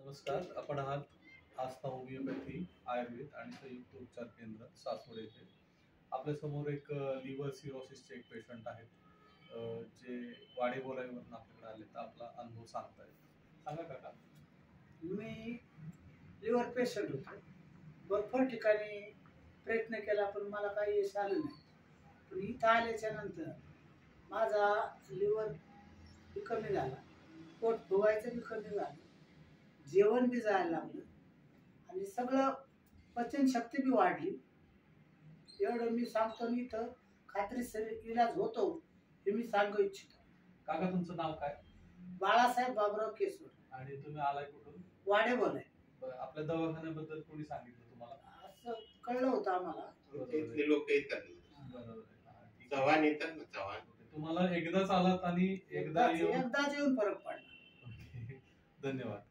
नमस्कार. आपण आहात आस्था होमिओपॅथी आयुर्वेद आणि संयुक्त उपचार केंद्र सासवड येथे. आपल्या समोर एक लिव्हर सिरोसिसचे एक पेशंट आहेत, जे वाडेबोलाईवरून आपल्याकडे आले, तर आपला अनुभव सांगतायत. सांगा काका. मी लिव्हर पेशंट होतो. भरपूर ठिकाणी प्रयत्न केला पण मला काही यश आलं नाही. पण इथं आल्याच्या नंतर माझा लिव्हर बी कमी झाला, पोट फुगायचं बी कमी झालं, जेवण बी जायला लागलं आणि सगळं पचनशक्ती बी वाढली. एवढं मी सांगतो आणि इथं खात्रीशीर इलाज होतो हे मी सांगू इच्छितो. काका, तुमचं नाव काय? बाळासाहेब बाबुराव केसवर. आणि तुम्ही आलाय कुठून? वाडेबोलाय. आपल्या दवाखान्याबद्दल कोणी सांगितलं तुम्हाला? असं कळलं होतं आम्हाला. इथले लोक येतात ना, बरोबर. चव्हाण येतात ना, चव्हाण. तुम्हाला एकदाच आलात आणि एकदा एकदाच येऊन फरक पडला. ओके, धन्यवाद.